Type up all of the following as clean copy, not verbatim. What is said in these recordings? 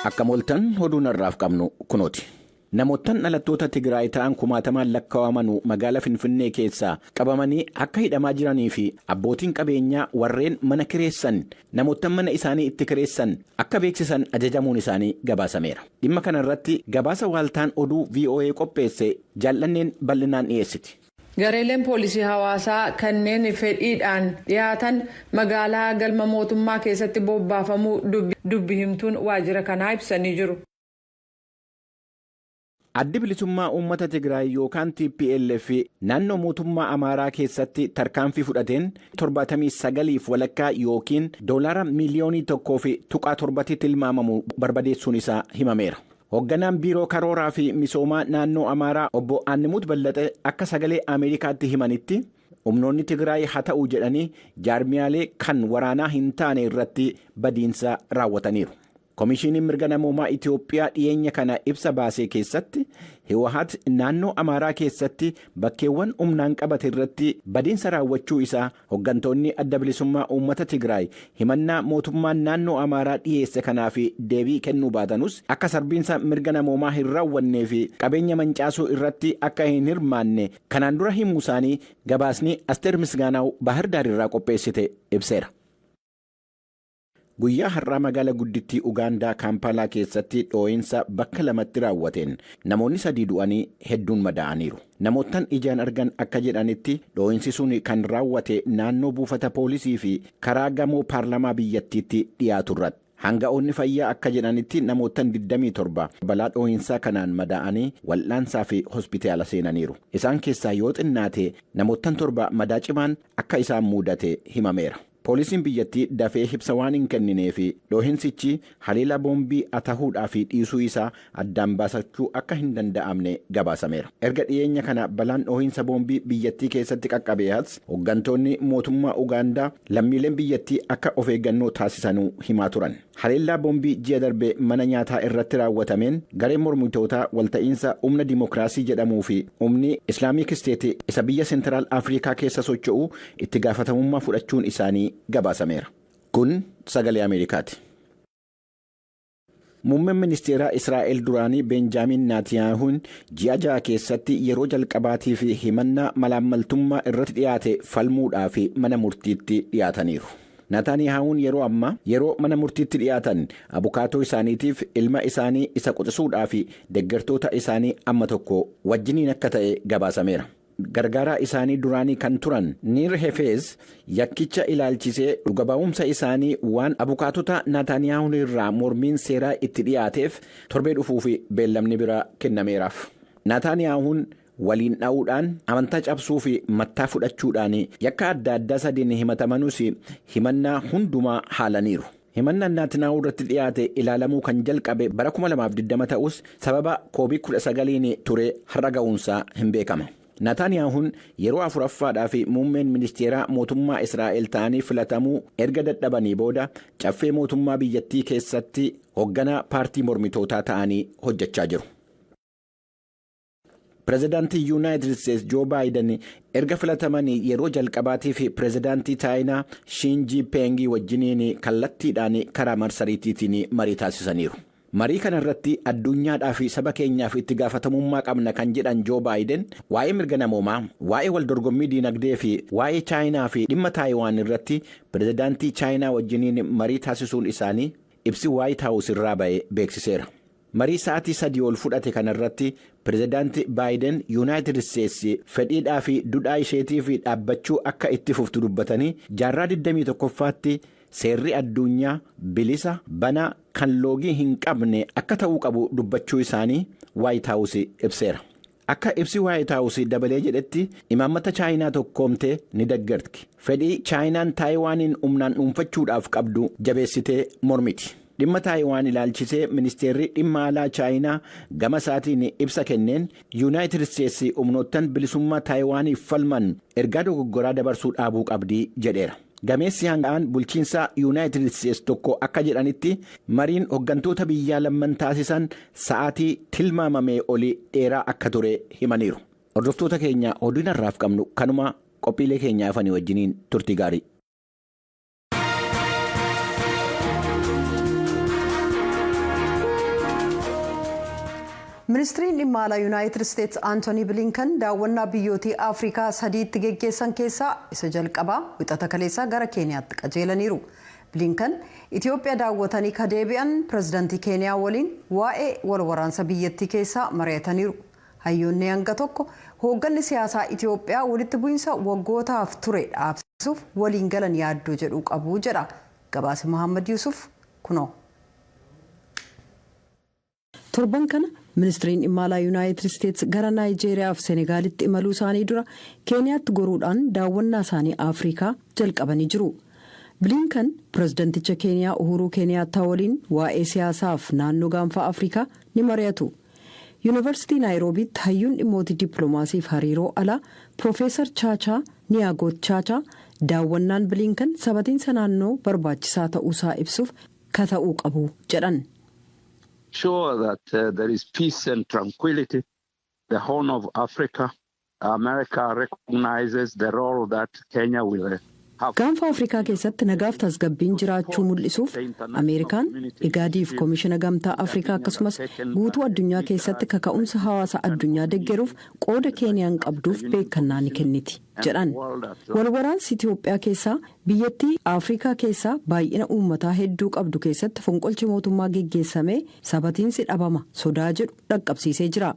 Akka moltan oduun har'aaf qabnu kunooti. Namoottan dhalattoota Tigraay ta'an 1000 lakkaa'aman magaalaa Finfinnee keessaa qabamanii akka hidhamaa jiranii fi abbootiin qabeenyaa warreen mana kireessan namoottan mana isaanii itti kireessan akka beeksisan ajajamuun isaanii gabaasameera. Dhimma kana irratti gabaasa waaltaan oduu VOA qopheesse jaallanneen bal'inaan dhiyeessiti. Gareeleen poolisii hawaasaa kanneen fedhiidhaan dhiyaatan magaalaa galma mootummaa keessatti bobbaafamuu dubbi himtuun waajjira kanaa ibsanii jiru. Addi bilisummaa uummata Tigraay yookaan TPLF naannoo mootummaa Amaaraa keessatti tarkaanfii fudhateen 79 walakkaa yookiin $1 miliyoonii 1.7 tilmaamamu barbadeessuun isaa himameera. Hoogganaan biiroo karooraa fi misoomaa naannoo Amaaraa obbo Aannimuut Ballaxee akka sagalee Ameerikaatti himanitti humnoonni Tigraay haa ta'uu jedhanii jaarmiyaalee kan waraanaa hin taane irratti badiinsa raawwataniiru. Komishiiniin mirga namoomaa Itiyoophiyaa dhiyeenya kana ibsa baasee keessatti Hiwaat naannoo Amaaraa keessatti bakkeewwan humnaan qabate irratti badiinsa raawwachuu isaa hooggantoonni adda bilisummaa uummata Tigraay himannaa mootummaan naannoo Amaaraa dhiyeesse kanaaf deebii kennuu baatanus akka sarbiinsa mirga namoomaa hin raawwannee fi qabeenya mancaasuu irratti akka hin hirmaanne kanaan dura himuu isaanii gabaasni Asteer Misgaanaaw Baahirdaar irraa qopheessite ibseera. Guyyaa har'aa magaalaa guddittii Ugaandaa Kaampaalaa keessatti dhoo'insa bakka lamatti raawwateen namoonni 3 du'anii hedduun madaa'aniiru. Namoottan ijaan argan akka jedhanitti dhoo'insi sun kan raawwate naannoo buufata poolisii fi karaa gamoo paarlamaa biyyattiitti dhiyaaturratti. Hanga'oonni fayyaa akka jedhanitti namoottan 27 balaa dhoo'insaa kanaan madaa'anii wal'aansaa fi hospitaala seenaniiru. Isaan keessaa yoo xinnaate namoottan 7 madaa cimaan akka isaan mudate himameera. Poolisiin biyyattii dafee ibsa waan hin kennineef dhoo'insichi haleela boombii atahuudhaa fi dhiisuu isaa addaan baasachuu akka hin danda'amne gabaasameera. Erga dhiyeenya kana balaan dhoo'insa boombii biyyattii keessatti qaqqabeehas hooggantoonni mootummaa Ugaandaa lammiileen biyyattii akka of eeggannoo taasisanuu himaa turan. Haleellaa boombii ji'a darbe mana nyaataa irratti raawwatameen gareen mormitootaa walta'iinsa humna dimokiraasii jedhamuu fi humni Islaamiik Isteetii isa biyya Seentiraal Afrikaa keessa socho'u itti gaafatamummaa fudhachuun isaanii gabaasameera. Kun sagalee Ameerikaati. Muummeen ministeeraa Israa'el duraanii Benjaamin Naatiyaahuun ji'a 6 keessatti yeroo jalqabaatii fi himannaa malaammaltummaa irratti dhiyaate falmuudhaa fi mana murtiitti dhiyaataniiru. Naataaniyahuun yeroo mana murtiitti dhiyaatan abukaatoo isaaniitiif ilma isaanii isa quxisuudhaa fi deeggartoota isaanii amma tokko wajjiniin akka ta'e gabaasameera. Gargaaraa isaanii duraanii kan turan Niir Hefeez yakkicha ilaalchisee dhuga ba'umsa isaanii waan abukaatota Naataaniyahuun irraa mormiin seeraa itti dhiyaateef torbee dhufuuf beellamni biraa kennameeraaf. Naataaniyahuun waliin dha'uudhaan amantaa cabsuu fi mattaa fudhachuudhaan yakka adda addaa 3 himatamanus himannaa hundumaa haalaniiru. Himannaan Naataaniyahuun irratti dhiyaate ilaalamuu kan jalqabe bara 2020 ta'us sababa COVID-19 ture har'a ga'uunsaa hin beekama. Naataaniyahuun yeroo 4ffaadhaa fi muummeen ministeeraa mootummaa Israa'el ta'anii filatamuu erga dadhabanii booda caffee mootummaa biyyattii keessatti hoogganaa paartii mormitootaa ta'anii hojjechaa jiru. Pireezidaantii Yuunaayitid Isteetsi Joo Baayiden erga filatamanii yeroo jalqabaatiif pireezidaantii Chaayinaa Shiin Jiipingii wajjiniin kallattiidhaan karaa marsariitiitiin marii taasisaniiru. Marii kana irratti addunyaadhaa fi saba keenyaaf itti gaafatamummaa qabna kan jedhan Joo Baayiden waa'ee mirga namoomaa, waa'ee waldorgommii diinagdee fi waa'ee Chaayinaa fi dhimma Taayiwaan irratti pireezidaantii Chaayinaa wajjiniin marii taasisuun isaanii ibsi Waayit Haawus irraa ba'e beeksiseera. Marii sa'aatii 3 ol fudhate kanarratti pireezidaantii Baayiden Yuunaayitid Isteetsi fedhiidhaa fi dudhaa isheetiif dhaabbachuu akka itti fuftu dubbatanii jaarraa 21ffaatti seerri addunyaa bilisa banaa kan loogii hin qabne akka ta'uu qabu dubbachuu isaanii Waayit Haawus ibseera. Akka ibsi Waayit Haawus dabalee jedhetti imaammata Chaayinaa tokkoomtee ni deeggarti. Fedhii Chaayinaan Taayiwaaniin humnaan dhuunfachuudhaaf qabdu jabeessitee mormiti. Dhimma Taayiwaan ilaalchisee ministeerri dhimma alaa Chaayinaa gama isaatiin ibsa kenneen Yuunaayitid Isteetsi humnoottan bilisummaa Taayiwaaniif falman ergaa dogoggoraa dabarsuu dhaabuu qabdi jedheera. Gameessi hanga'aan bulchiinsa Yuunaayitid Isteetsi tokko akka jedhanitti mariin hooggantoota biyyaa lamman taasisan sa'aatii tilmaamamee olii dheeraa akka ture himaniiru. Hordoftoota keenya oduun har'aaf qabnu kanuma qophiilee keenyaa afanii wajjiniin turtii gaarii. Ministiriin dhimma alaa Yuunaayitid Isteetsi Antoonii Bilinkan daawwannaa biyyootii Afrikaa sadiitti geggeessan keessaa isa jalqabaa wixata kaleessaa gara Keeniyaatti qajeelaniiru. Bilinkan Itoophiyaa daawwatanii ka deebi'an pirezidaantii Keeniyaa waliin waa'ee wal waraansa biyyattii keessaa mari'ataniiru. Hayyoonni hanga tokko hoogganni siyaasaa Itoophiyaa walitti bu'iinsa waggootaaf ture dhaabsisuuf waliin galan yaaddoo jedhu qabu jedha. Gabaasa Muhammad Yusuf kunoo. Torban kana ministiriin dhimma alaa Yuunaayitid Isteetsi gara Naayijeeriyaa fi Senegaalitti imaluu isaanii dura Keeniyaatti goruudhaan daawwannaa isaanii Afrikaa jalqabanii jiru. Bilinkan pirezidaanticha Keeniyaa Uhuruu Keeniyaattaa waliin waa'ee siyaasaaf naannoo gaanfa Afrikaa ni mari'atu. Yuunivarsiitii Naayiroobiitti hayyuun dhimmoota dippiloomaasiif hariiroo alaa Piroofeesar Chaachaa Niyaagoot Chaachaa daawwannaan Bilinkan sabatiinsa naannoo barbaachisaa ta'uusaa ibsuuf ka ta'uu qabu jedhan. Sure that there is peace and tranquility. The Horn of Africa, America recognizes the role that Kenya will have. Gaanfa Afrikaa keessatti nagaaf tasgabbiin jiraachuu mul'isuuf Ameerikaan Igaadiif Koomishina Gamtaa Afrikaa akkasumas guutuu addunyaa keessatti kaka'umsa hawaasa addunyaa deeggaruuf qooda Keeniyaan qabduuf beekannaa ni kenniti jedhan. Walwaraansi Itoophiyaa keessaa biyyattii Afrikaa keessaa baay'ina uummataa hedduu qabdu keessatti fonqolchi mootummaa geggeessamee sabatiinsi dhabama sodaa jedhu dhaqqabsiisee jira.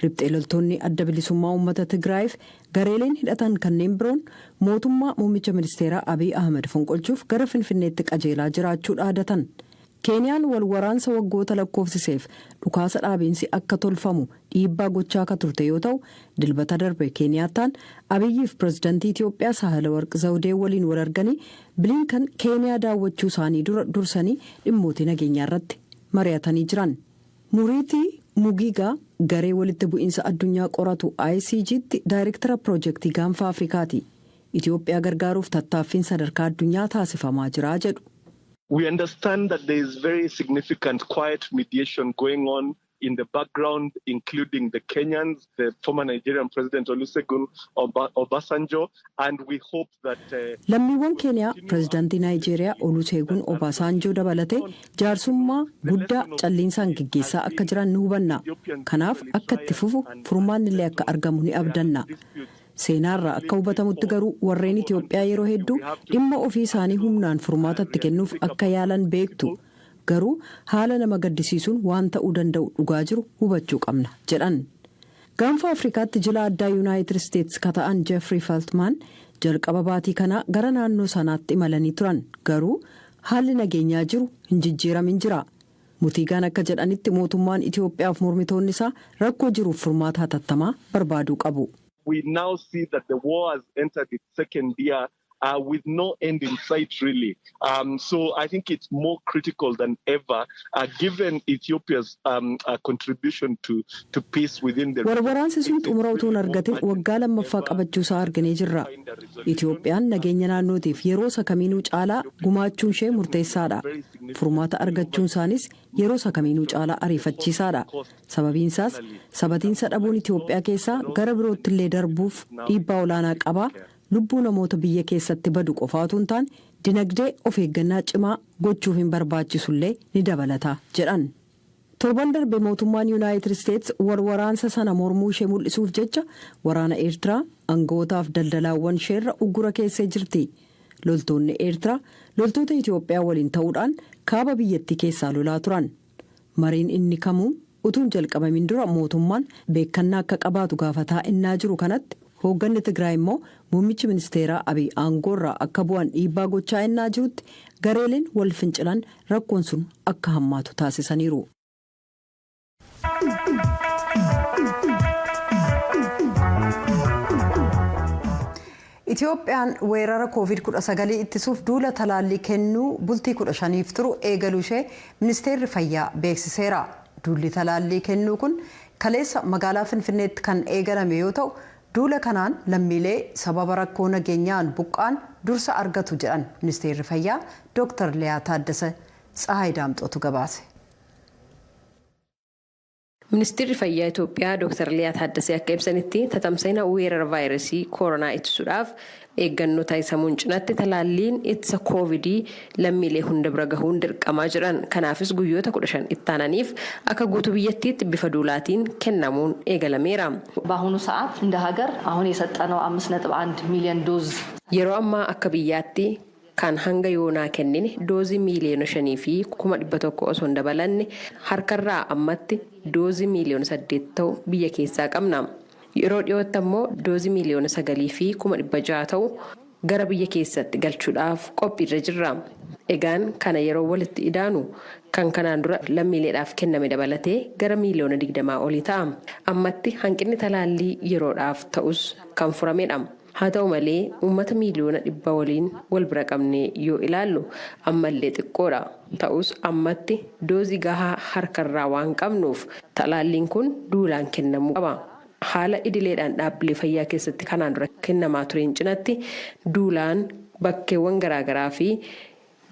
Riphxee loltoonni adda bilisummaa uummata Tigraayiif gareeleen hidhatan kanneen biroon mootummaa muummicha ministeeraa Abiy Ahmed fonqolchuuf gara Finfinneetti qajeelaa jiraachuu dhaadatan. Keeniyaan wal waraansa waggoota lakkoofsiseef dhukaasa dhaabiinsi akka tolfamu dhiibbaa gochaa akka turte yoo ta'u dilbata darbe Keeniyaattaan Abiyyiif pirezidaantii Itoophiyaa Saahilawarqi Zawudee waliin wal arganii Bilinkan Keeniyaa daawwachuu isaanii dursanii dhimmoota nageenyaa irratti mari'atanii jiran. Muriitii Mugigaa garee walitti bu'iinsa addunyaa qoratu ICG'tti daayirektara piroojeektii gaanfa Afrikaati. Itoophiyaa gargaaruuf tattaaffiin sadarkaa addunyaa taasifamaa jira jedhu. We understand that there is very significant quiet mediation going on in the background, including the Kenyans, the former Nigerian President Olusegun Obasanjo, and we hope that... Lammiiwwan Keeniyaa pirezidaantii Naayijeeriyaa Olusegun Obasanjo dabalatee jaarsummaa guddaa calliinsaan geggeessaa akka jiran ni hubanna. Kanaaf akka itti fufu furmaanni illee akka argamu ni abdanna. Seenaarraa akka hubatamutti garuu warreen Itoophiyaa yeroo hedduu dhimma ofii isaanii humnaan furmaatatti kennuuf akka yaalan beektu. Garuu haala nama gaddisiisuun waan ta'uu danda'u dhugaa jiru hubachuu qabna jedhan. Gaanfa Afrikaatti jila addaa Yuunaayitid Isteetsi ka ta'an Jeffrey Feltman jalqaba baatii kanaa gara naannoo sanaatti imalanii turan. Garuu haalli nageenyaa jiru hin jijjiiramin jira. Mutiigaan akka jedhanitti mootummaan Itoophiyaaf mormitoonni isaa rakkoo jiruuf furmaata hatattamaa barbaaduu qabu. We now see that the war has entered its second year. With no end in sight, really. So I think it's more critical than ever, given Ethiopia's contribution to peace within the region. Waraansi sun xumura utuu hin argatin waggaa lammaffaa qabachuusaa arginee jirra. Itoophiyaan nageenya naannootiif yeroo sakamiinuu caalaa gumaachuun ishee murteessaadha. Furmaata argachuun isaanis yeroo sakamiinuu caalaa ariifachiisaadha. Sababiinsaas sabatiinsa dhabuun Itoophiyaa keessaa gara birootti illee darbuuf dhiibbaa olaanaa qaba. Lubbuu namoota biyya keessatti badu qofaatu hin taane dinagdee of eeggannaa cimaa gochuuf hin barbaachisullee ni dabalata jedhan. Torban darbe mootummaan Yuunaayitid Isteetsi wal waraansa sana mormuu ishee mul'isuuf jecha waraana Eertiraa aanga'ootaaf daldalaawwan isheerra uggura keessee jirti. Loltoonni Eertiraa loltoota Itoophiyaa waliin ta'uudhaan kaaba biyyattii keessaa lolaa turan. Mariin inni kamuu utuun jalqabamin dura mootummaan beekannaa akka qabaatu gaafataa innaa jiru kanatti. Hoogganni Tigraay immoo muummichi ministeeraa Abiy aangoorraa akka bu'an dhiibbaa gochaa innaa jirutti gareeleen wal fincilan rakkoon sun akka hammaatu taasisaniiru. Itoophiyaan weerara COVID-19 ittisuuf duula talaallii kennuu bultii 15f turu eegaluu ishee ministeerri fayyaa beeksiseera. Duulli talaallii kennuu kun kaleessa magaalaa Finfinneetti kan eegalame yoo ta'u. Duula kanaan lammiilee sababa rakkoo nageenyaan buqqaan dursa argatu jedhan ministeerri fayyaa Dr. Liyaa Taaddasee Tsahaay Daamxootu gabaase. Ministeerri Fayyaa Itoophiyaa Dr. Liyaa Taaddasee akka ibsanitti tatamsa'ina weerara vaayirasii koronaa ittisuudhaaf eeggannoo taasisamuun cinaatti talaalliin ittisa koovidii lammiilee hunda bira gahuun dirqamaa jiran. Kanaafis guyyoota 15 ittaananiif akka guutuu biyyattiitti bifa duulaatiin kennamuun eegalameera. በአሁኑ ሰዓት እንደ ሀገር አሁን የሰጠነው 5.1 ሚሊዮን ዶዝ yeroo ammaa akka biyyaatti kan hanga yoonaa kennine doozii miiliyoona 5,100 osoo hin dabalanne harkarraa ammatti doozii miiliyoona 8 ta'u biyya keessaa qabna. Yeroo dhiyootti ammoo doozii miiliyoona 9,600 ta'u gara biyya keessatti galchuudhaaf qophiirra jirra. Egaan kana yeroo walitti idaanu kan kanaan dura lammiileedhaaf kenname dabalatee gara miiliyoona 20 olii ta'a. Ammatti hanqinni talaallii yeroodhaaf ta'us kan furamedha. Haa ta'u malee uummata miiliyoona 100 waliin wal bira qabnee yoo ilaallu ammallee xiqqoodha. Ta'us ammatti doozii gahaa harkarraa waan qabnuuf talaalliin kun duulaan kennamuu qaba. Haala idileedhaan dhaabbilee fayyaa keessatti kanaan dura kennamaa tureen cinatti duulaan bakkeewwan garaagaraa fi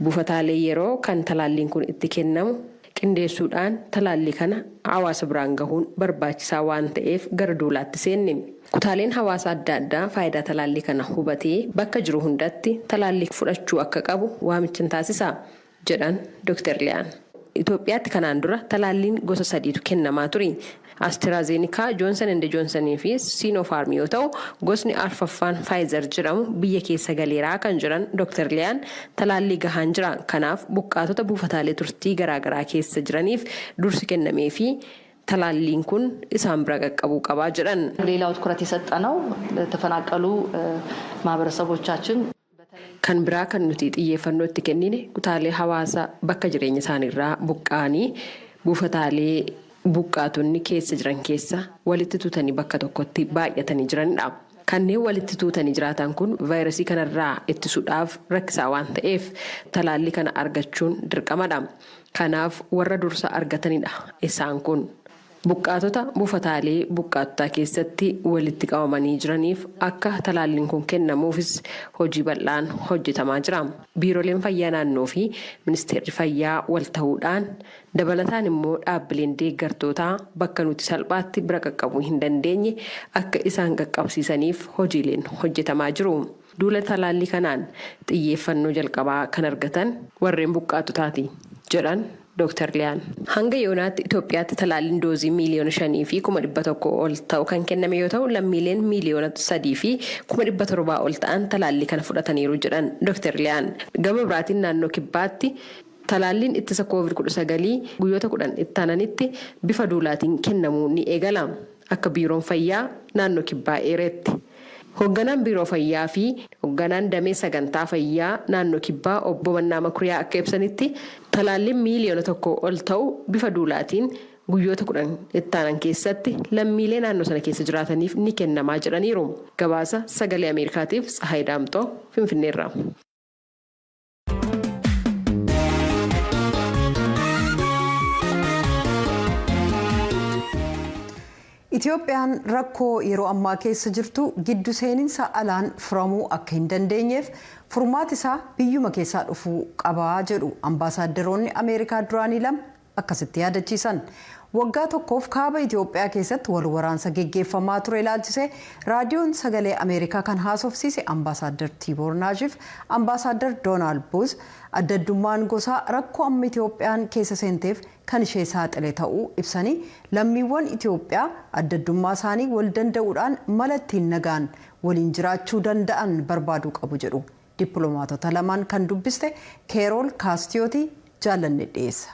buufataalee yeroo kan talaalliin kun itti kennamu qindeessuudhaan talaallii kana hawaasa biraan gahuun barbaachisaa waan ta'eef gara duulaatti seenne. Kutaaleen hawaasa adda addaa faayidaa talaallii kana hubatee bakka jiru hundatti talaallii fudhachuu akka qabu waamichan taasisa jedhan Dr. Liyaan. Itoophiyaatti kanaan dura talaalliin gosa 3tu kennamaa ture. AstraZeneca, Johnson & Johnson fi Sinopharm yoo ta'u gosni arfaffaan Pfizer jedhamu biyya keessa galeeraa kan jiran Dr. Liyaan talaallii gahaan jira. Kanaaf buqqaatota buufataalee turtii garaagaraa keessa jiraniif dursi kennamee fi talaalliin kun isaan bira qaqqabuu qabaa jedhan. ሌላው ትኩረት የሰጠነው ተፈናቀሉ ማህበረሰቦቻችን kan biraa kan nuti xiyyeeffannoo itti kennine kutaalee hawaasaa bakka jireenya isaaniirraa buqqaanii buufataalee buqqaatonni keessa jiran keessa walitti tuutanii bakka tokkotti baay'atanii jiranidha. Kanneen walitti tuutanii jiraatan kun vaayirasii kanarraa ittisuudhaaf rakkisaa waan ta'eef talaallii kana argachuun dirqamadha. Kanaaf warra dursa argatanidha isaan kun. Buqqaatota buufataalee buqqaatotaa keessatti walitti qabamanii jiraniif akka talaalliin kun kennamuufis hojii bal'aan hojjetamaa jira. Biirooleen fayyaa naannoo fi ministeerri fayyaa wal ta'uudhaan dabalataan immoo dhaabbileen deeggartootaa bakka nuti salphaatti bira qaqqabuu hin dandeenye akka isaan qaqqabsiisaniif hojiileen hojjetamaa jiru. Duula talaallii kanaan xiyyeeffannoo jalqabaa kan argatan warreen buqqaatotaati jedhan Dr. Liyaan. Hanga yoonaatti Itoophiyaatti talaalliin doozii miiliyoona 5,100 ol ta'u kan kenname yoo ta'u lammiileen miiliyoona 3,700 ol ta'an talaallii kana fudhataniiru jedhan Dr. Liyaan. Gama biraatiin naannoo kibbaatti talaalliin ittisa COVID-19 guyyoota 10 ittaananitti bifa duulaatiin kennamuu ni eegala. Akka biiroon fayyaa naannoo kibbaa eeretti. Hoogganaan biiroo fayyaa fi hoogganaan damee sagantaa fayyaa naannoo kibbaa obbo Mannaa Makuriyaa akka ibsanitti talaalliin miiliyoona 1 ol ta'u bifa duulaatiin guyyoota 10 ittaanan keessatti lammiilee naannoo sana keessa jiraataniif ni kennamaa jedhaniiru. Gabaasa sagalee Ameerikaatiif Tsahaay Daamxoo Finfinneerraa. Itoophiyaan rakkoo yeroo ammaa keessa jirtu giddu seeninsa alaan furamuu akka hin dandeenyeef furmaati isaa biyyuma keessaa dhufuu qabaa jedhu ambaasaaddoroonni Ameerikaa duraanii lama akkasitti yaadachiisan. Waggaa tokkoof kaaba Itoophiyaa keessatti wal waraansa geggeeffamaa ture ilaalchisee raadiyoon sagalee Ameerikaa kan haasofsiise ambaasaaddar Tiiboor Naashiif ambaasaaddar Doonaald Buuz addaddummaan gosaa rakkoo amma Itoophiyaan keessa seenteef kan ishee saaxile ta'uu ibsanii lammiiwwan Itoophiyaa addaddummaa isaanii wal danda'uudhaan mala ittiin nagaan waliin jiraachuu danda'an barbaaduu qabu jedhu. Dippiloomaatota lamaan kan dubbiste Keerool Kaastiyooti jaallanne dhiyeessa.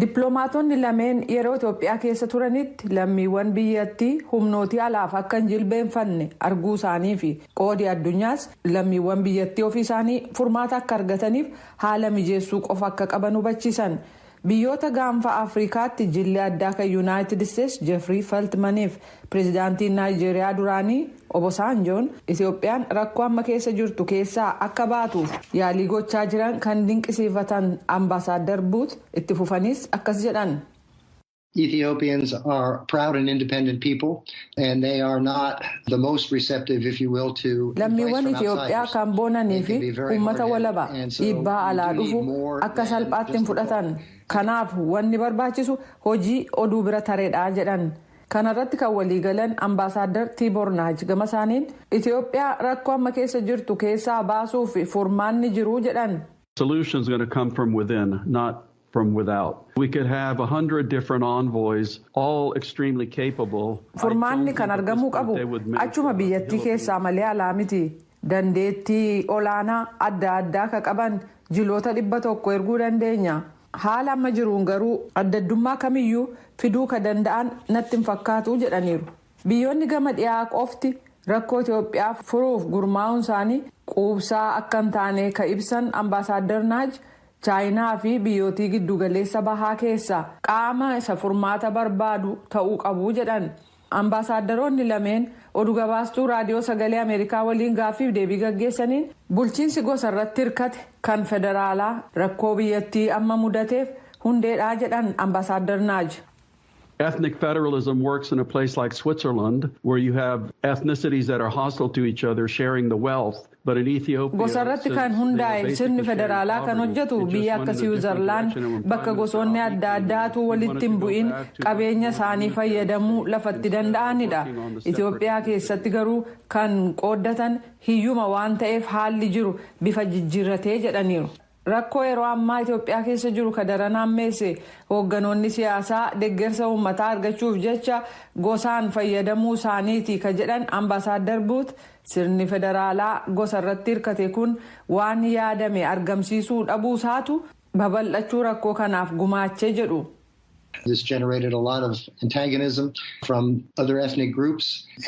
Dippiloomaatonni lameen yeroo Itoophiyaa keessa turanitti lammiiwwan biyyattii humnootii alaaf akka hin jilbeenfanne arguu isaanii fi qoodii addunyaas lammiiwwan biyyattii ofii isaanii furmaata akka argataniif haala mijeessuu qofa akka qaban hubachiisan. Biyyoota gaanfa Afrikaatti jilli addaa kan Yuunaayitid Isteets Jeefrii Feltmaniif pireezidaantiin Naayijeeriyaa duraanii Obasanjoon Itoophiyaan rakkoo amma keessa jirtu keessaa akka baatuuf yaalii gochaa jiran kan dinqisiifatan ambaasaaddar Buuz itti fufanis akkas jedhan. Ethiopians are proud and independent people, and they are not the most receptive, if you will, to lammiiwwan Itoophiyaa kan boonanii fi uummata walaba dhiibbaa alaa dhufu akka salphaatti hin fudhatan. Kanaaf wanni barbaachisu hojii oduu bira tareedha jedhan. Kanarratti kan waliigalan ambaasaadar Tiibor Naaj gama isaaniin Itoophiyaa rakkoo amma keessa jirtu keessaa baasuuf furmaanni jiru jedhan. Solutions going to come from within, not from without. We could have 100 different envoys, all extremely capable. Furmaanni kan argamuu qabu achuma biyyattii keessaa malee alaa miti. Dandeettii olaanaa adda addaa ka qaban jiloota 100 erguu dandeenya. Haala amma jiruun garuu addaddummaa kamiyyuu fiduu ka danda'an natti hin fakkaatu jedhaniiru. Biyyoonni gama dhiyaa qofti rakkoo Itoophiyaa furuuf gurmaa'uun isaanii quubsaa akka hin taane ka ibsan ambaasaadar Naaj. Chaayinaa fi biyyootii giddugaleessa bahaa keessa qaama isa furmaata barbaadu ta'uu qabu jedhan. Ambaasaaddoroonni lameen oduu gabaastuu raadiyoo sagalee Ameerikaa waliin gaaffiif deebii gaggeessaniin bulchiinsi gosa irratti hirkate kan federaalaa rakkoo biyyattii amma mudateef hundeedha jedhan ambaasaadar Naaj. Ethnic federalism works in a place like Switzerland, where you have ethnicities that are hostile to each other sharing the wealth. But in Ethiopia, gosarratti kan hundaa'e sirni federaalaa kan hojjetu biyya akka Siwiizerlaand bakka gosoonni adda addaatu walitti hin bu'in qabeenya isaanii fayyadamuu lafatti danda'anidha. Itoophiyaa keessatti garuu kan qooddatan hiyyuma waan ta'eef haalli jiru bifa jijjiirratee jedhaniiru. Rakkoo yeroo ammaa Itoophiyaa keessa jiru ka daran hammeesse hoogganoonni siyaasaa deeggarsa uummataa argachuuf jecha gosaan fayyadamuu isaaniiti ka jedhan ambaasaadar Buut sirni federaalaa gosa irratti hirkate kun waan yaadame argamsiisuu dhabuu isaatu babal'achuu rakkoo kanaaf gumaachee jedhu. This generated a lot of antagonism from other ethnic groups,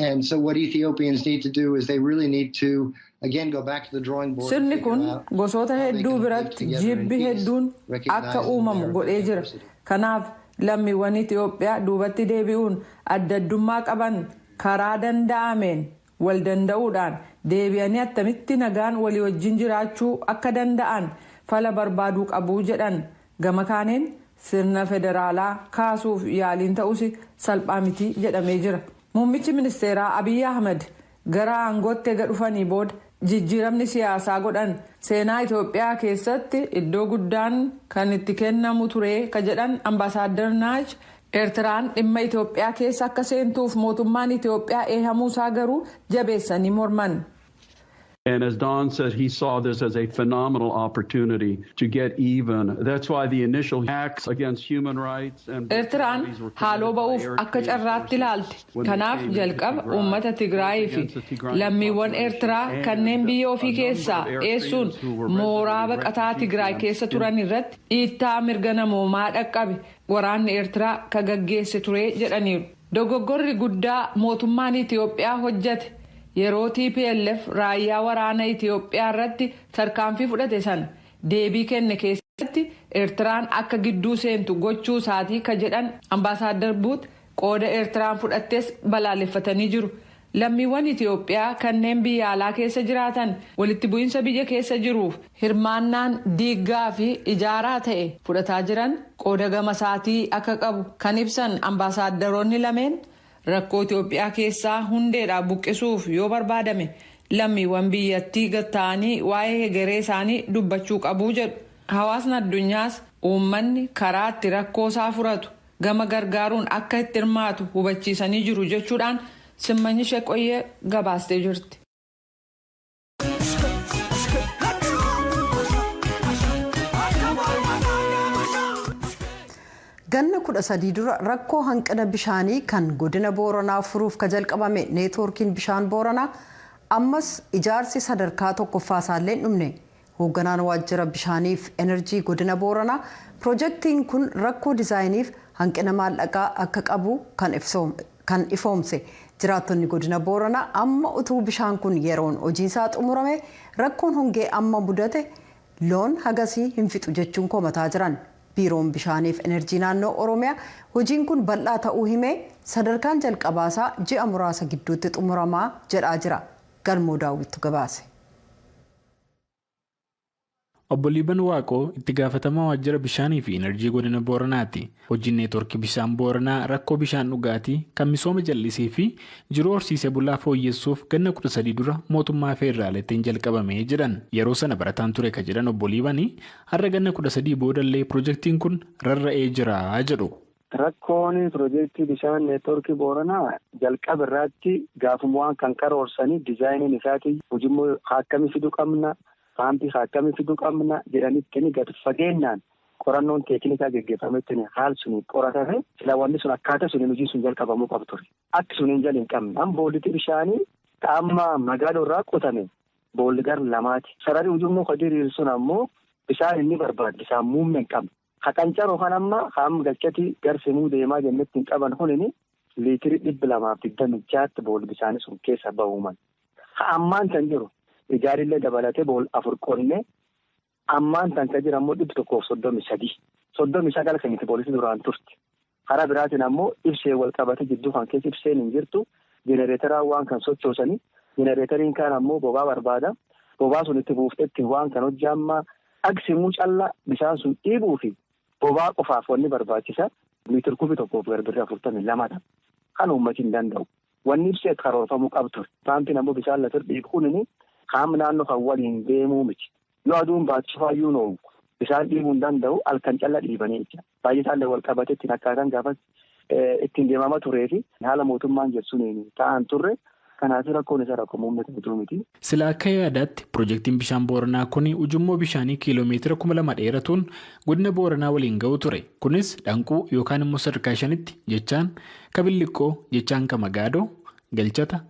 and so what Ethiopians need to do is they really need to again go back to the drawing board. Sirni kun gosoota hedduu biratti jibbi hedduun akka uumamu godhee jira. Kanaaf lammiiwwan Itoophiyaa duubatti deebi'uun addaddummaa qaban karaa danda'ameen wal danda'uudhaan deebi'anii attamitti nagaan walii wajjin jiraachuu akka danda'an fala barbaaduu qabu jedhan. Gama kaaneen sirna federaalaa kaasuuf yaaliin ta'us salphaa miti jedhamee jira. Muummichi ministeeraa Abiy Ahmed gara aangootti ega dhufanii booda jijjiiramni siyaasaa godhan seenaa Itoophiyaa keessatti iddoo guddaan kan itti kennamu ture ka jedhan ambaasaadar Naaj Eertiraan dhimma Itoophiyaa keessa akka seentuuf mootummaan Itoophiyaa eehamuu isaa garuu jabeessanii morman. And as Don said, he saw this as a phenomenal opportunity to get even. That's why the initial acts against human rights and Eertiraan haaloo ba'uuf akka carraatti ilaalte. Kanaaf jalqaba uummata Tigraay fi lammiiwwan Eertiraa kanneen biyya ofii keessaa eessuun mooraa baqataa Tigraay keessa turan irratti dhiittaa mirga namoomaa dhaqqabe waraanni Eertiraa ka gaggeesse ture jedhaniiru. Dogoggorri guddaa mootummaan Itoophiyaa hojjete. Yeroo TPLF raayyaa waraana Itoophiyaa irratti tarkaanfii fudhate sana deebii kenne keessatti Eertiraan akka gidduu seentu gochuu isaatii ka jedhan ambaasaadar Buut qooda Eertiraan fudhattes balaaleffatanii jiru. Lammiiwwan Itoophiyaa kanneen biyya alaa keessa jiraatan walitti bu'iinsa biyya keessa jiruuf hirmaannaan diiggaa fi ijaaraa ta'e fudhataa jiran qooda gama isaatii akka qabu kan ibsan ambaasaaddoroonni lameen. Rakkoo Itoophiyaa keessaa hundeedhaa buqqisuuf yoo barbaadame lammiiwwan biyyattii gatta'anii waa'ee hegeree isaanii dubbachuu qabu jedhu. Hawaasni addunyaas uummanni karaa itti rakkoo isaa furatu gama gargaaruun akka itti hirmaatu hubachiisanii jiru jechuudhaan Simmanyi Sheeqoyyee gabaastee jirti. Ganna 13 dura rakkoo hanqina bishaanii kan godina Booranaa furuuf ka jalqabame neetwoorkiin bishaan Booranaa ammas ijaarsi sadarkaa tokkoffaa isaallee dhumne. Hoogganaan waajjira bishaaniif enerjii godina Booranaa piroojeektiin kun rakkoo diizaayiniif hanqina maallaqaa akka qabu kan ifoomse. Jiraattonni godina Booranaa amma utuu bishaan kun yeroon hojiisaa xumurame rakkoon hongee amma mudate loon hagasii hin fixu jechuun komataa jiran. Biiroon bishaaniif enerjii naannoo Oromiyaa hojiin kun bal'aa ta'uu himee sadarkaan jalqabaasaa ji'a muraasa gidduutti xumuramaa jedhaa jira. Galmoo daawwittu gabaase. Obbo Liiban Waaqoo itti gaafatamaa waajjira bishaanii fi enerjii godina Booranaati. Hojiin neetwoorkii bishaan Booranaa rakkoo bishaan dhugaatii kan misooma jallisii fi jiruu horsiisee bulaa fooyyessuuf ganna 13 dura mootummaa feeraaleetiin jalqabamee jedhan. Yeroo sana barataan ture ka jedhan Obbo Liibanii har'a ganna 13 boodallee piroojeektiin kun rarra'ee jira jedhu. Rakkoon piroojeektii bishaan neetwoorkii Booranaa jalqaba irratti gaafummaan kan karoorsanii diizaayiniin isaatii hojimmoo akkamii fiduu qabna. Faampii akkamii fiduu qabna jedhanitti gadi fageenyaan qorannoon teeknikaa geggeeffametti haal suni qoratame sila wanni sun akkaataa suniin hojii sun jalqabamuu qabu ture. Akki suniin jala hin qabne. Amma boollitti bishaanii amma magaalaa irraa qotame boolli gar lamaati. Sararri ujummoo kadiriir sun ammoo bishaan inni barbaadu bishaan muummee hin qabne. Haqancaroo kan amma haam galchati garsimuu deemaa jennetti hin qaban hunini liitirii 226 boolli bishaanii sun keessa bahuuman. Ammaan kan jiru. Ijaarillee dabalatee bool 4 qonnee ammaan tan ka jira ammoo 133 39 kan itti poolisii duraan turte. Karaa biraatiin ammoo ibsee wal qabate jidduu kan keessa ibseen hin jirtu jenereeteraan waan kan sochoosanii jenereeteriin kaan ammoo bobaa barbaada. Bobaa sun itti buuftetti waan kan hojjaa dhagsimuu callaa bishaan sun dhiibuu fi bobaa qofaaf wanni barbaachisa liitira 1 garbirra 42 kan uummati hin danda'u. Wanni ibsee karoorfamuu qabdu. Paampiin ammoo bishaan latir dhiibuun Qaama naannoo kan waliin deemuu miti. Yoo aduun baachuufaayyuu noo bishaan dhiibuu hin danda'u halkan calla dhiibanii jecha. Baay'isaallee wal qabate ittiin akkaataan gaafas ittiin deemama turee fi haala mootummaan jedhuun ta'an turre kanaaf rakkoon isa rakkoo muummee ta'uu miti. Sila akka yaadaatti piroojeektiin bishaan Booranaa kun ujummoo bishaanii kiiloomeetira 2,000 dheeratuun godina Booranaa waliin ga'u ture. Kunis Danquu yookaan immoo sadarkaa 5tti jechaan Kabilliqqoo jechaan Kamagaadoo Galchata.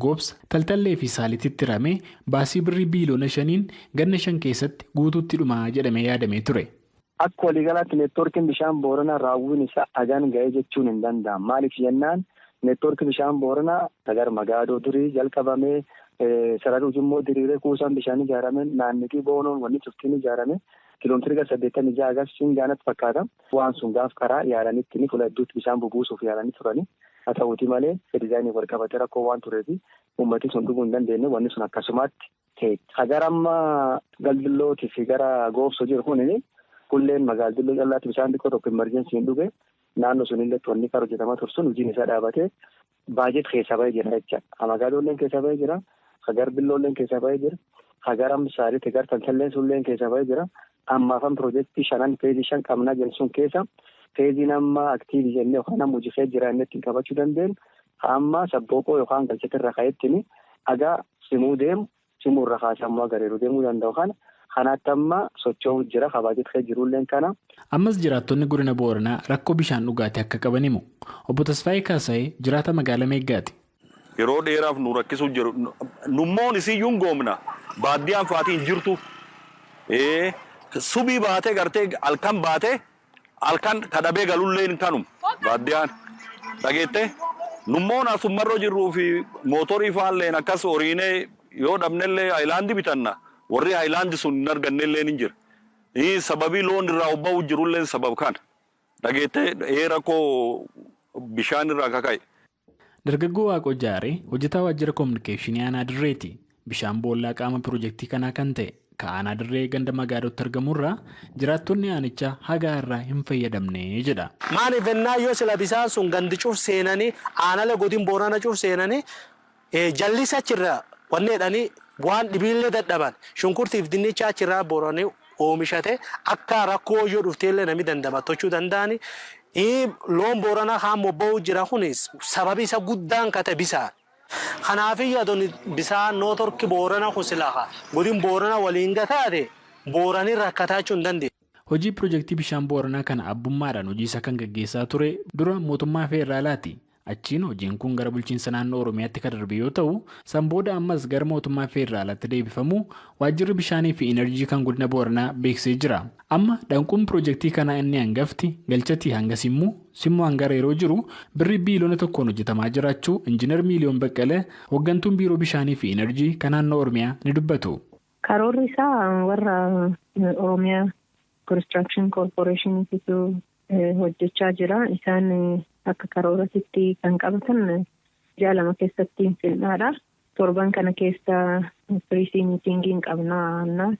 Goobsa taltallee fi saalititti hiramee baasii birrii biiliyoona 5 ganna 5 keessatti guutuutti dhumaa jedhamee yaadamee ture. Akka waliigalaatti neetwoorkiin bishaan Booranaa raawwiin isaa hagaan ga'ee jechuun hin danda'amu. Maaliif jennaan neetwoorkii bishaan Booranaa sagar Magaadoo durii jalqabamee sararri ujummoo diriiree kuusaan bishaan ijaaramee naannitii boonoon wanni cuftiin ijaaramee kiiloomeetira 86 agarsiin gaanatti fakkaata. Waan sun gaaf karaa yaalanitti ni fuula hedduutti bishaan bubuusuuf yaalanii turani. Haa ta'uuti malee diizaayinii wal qabatee rakkoo waan tureefi uummatni sun dhuguu hin dandeenye wanni sun akkasumatti ta'e. Gara amma galdillootii fi gara goobsoo jiru kunini kulleen magaaldilloo callaatti bishaan xiqqoo tokko emerjensii hin dhuge naannoo sunillee wanni kan hojjetamaa tursun hojiin isaa dhaabatee baajet keessa bahee jira jecha. Magaaloolleen keessa bahee jira. Hagar billoolleen keessa bahee jira. Hagar amsaariitti gar tantalleen sunilleen keessa bahee jira. Ammaafan piroojeektii 5 peejii 5 qabnaa jedhu sun keessa peejiin amma aktiivii jennee yookaan amma hojii jira inni ittiin qabachuu dandeenyu amma sabbooqoo yookaan galchatirra ka'ettini dhagaa simuu deemu simuu irra kaasamuu agareeru deemuu danda'u kanaatti amma socho'uu jira kabaajetee jirulleen kana. Ammas jiraattonni godina Booranaa rakkoo bishaan dhugaatii akka qaban himu. Obbo Tasfaayee Kaasayee jiraata magaalaa Meeggaati. Yeroo dheeraaf nu rakkisuu jiru. Nummoon isiyyuu hin goomna. Baaddiyaan faatiin jirtu. Subii baatee gartee halkan baatee halkan kadhabee galulleen kanum baaddiyaan dhageette nummoon asummarra jirruu fi mootorii faalleen akkas horiinee yoo dhabnellee haayilaandii bitanna warri haayilaandii sun hin argannelleen hin jira. Sababii loon irraa obba'uu jirulleen sabab kana dhageette rakkoo bishaan irraa kaka'e. Dargaggoo Waaqoo Jaaree hojjetaa waajjira koominikeeshinii aanaa dirreeti. Bishaan boollaa qaama piroojeektii kanaa kan ta'e. Ka'aanaa dirree ganda magaalootti argamurraa jiraattonni aanichaa hagaa irraa hin fayyadamne jedha. Maaliif ennaa yoo sila bishaan sun gandi cuuf seenanii aanala godin Boorana cuuf seenanii jallisa achirraa wanneedhanii waan dhibiillee dadhaban shunkurtiif dinnicha achirraa booranii oomishate akka rakkoo yoo dhufteellee namni dandamatochuu danda'ani. Loon Booranaa haan mobba'uu jira kunis sababi isa guddaan kate bishaan. Kanaafii adoon bishaan nootorki Boorana kusilaha godin Boorana waliin gataate Booranii rakkataachuu hin dandeenye. Hojii piroojeektii bishaan Booranaa kana abbummaadhaan hojii isa kan gaggeessaa ture dura mootummaa feeraalaati. Achiin hojiin kun gara bulchiinsa naannoo Oromiyaatti kan darbe yoo ta'u san booda ammas gara mootummaa feeraalaatti deebifamu waajjirri bishaanii fi enerjii kan godina Booranaa beeksisee jira. Amma danquun piroojeektii kanaa inni hangafti galchatii hanga simmoo hangara yeroo jiru birrii biiliyoona 1 hojjetamaa jiraachuu injiinar Miiliyoon Baqqalee hooggantuun biiroo bishaanii fi enerjii kan naannoo Oromiyaa ni dubbatu. Karoorri isaa warra Oromiyaa Construction Corporation'itu hojjechaa jira. Isaan akka karooratitti kan qabatan ji'a 2 keessatti filnaadha. Torban kana keessa piriisii miitingiin qabnaa.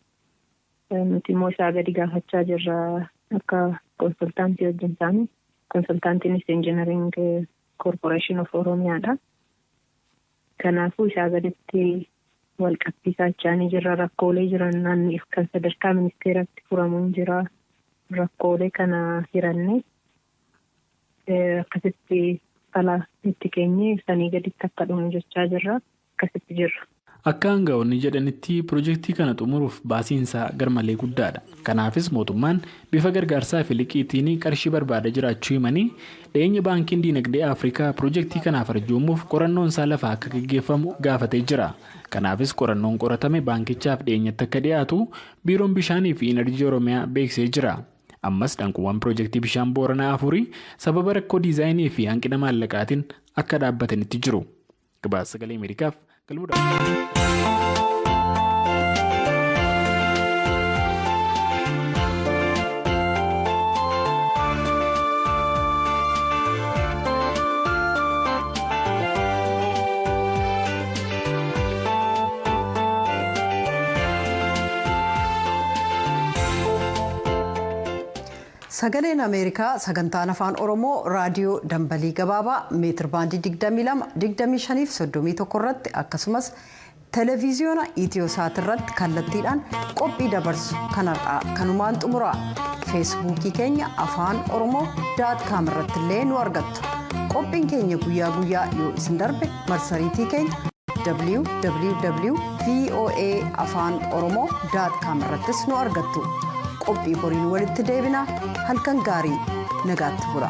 nuti immoo isaa gadi gaafachaa jirra akka konsultaantii wajjin isaanii. Konsultaantiinis Engineering Corporation of Oromiyaadha. Kanaafuu isaa gaditti wal qabsiisaa jiraanii jirra. Rakkoolee jiran naanniif kan sadarkaa ministeeratti furamuun jira. Rakkoolee kana hiranne akkasitti fala itti keenye sanii gaditti akka dhumu jechaa jirra. Akkasitti jirra. Akka aangawoonni jedhanitti piroojeektii kana xumuruuf baasiinsaa garmalee guddaadha. Kanaafis mootummaan bifa gargaarsaa fi liqiitiin qarshii barbaada jiraachuu himanii dhiyeenya baankiin diinagdee Afrikaa piroojeektii kanaaf arjoomuuf qorannoon isaa lafaa akka gaggeeffamu gaafatee jira. Kanaafis qorannoon qoratame baankichaaf dhiyeenyatti akka dhiyaatu biiroon bishaanii fi enerjii Oromiyaa beeksisee jira. Ammas danquuwwan piroojeektii bishaan Booranaa 4 sababa rakkoo diizaayinii fi hanqina maallaqaatiin akka dhaabbatanitti jiru. Gabaasa Sagalee Ameerikaaf Sagaleen Ameerikaa sagantaan afaan Oromoo raadiyoo dambalii gabaabaa meetir baandii 22, 25 fi 31 irratti akkasumas televiziyoona Itiyoosaat irratti kallattiidhaan qophii dabarsu kanarraa kanumaan xumura. Feesbuukii keenya afaan oromoo.com irratti illee nu argattu. Qophiin keenya guyyaa guyyaa yoo isin darbe marsariitii keenya www.voaafaanoroomoo.com irrattis nu argattu. Qophii boriin walitti deebina halkan gaarii nagaatti bula.